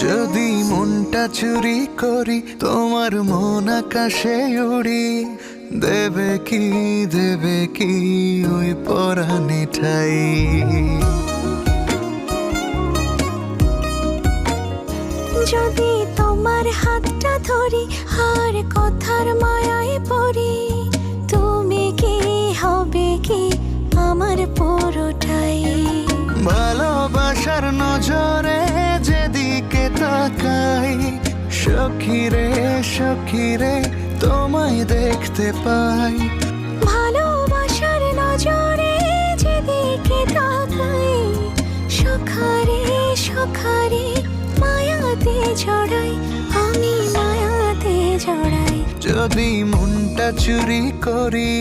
যদি মনটা চুরি করি তোমার মন আকাশে উড়ি, দেবে কি ওই পরাণে ঠাই। যদি তোমার হাতটা ধরি আর কথার মায়ায় পড়ি, তুমি কি হবে কি আমার পুরোটাই। ভালোবাসার নজরে যেদিকে তাকাই, সখী রে তোমায় দেখতে পাই। ভালোবাসার নজরে যেদিকে তাকাই, সখারে মায়াতে জড়াই, আমি মায়াতে জড়াই। যদি মনটা চুরি করি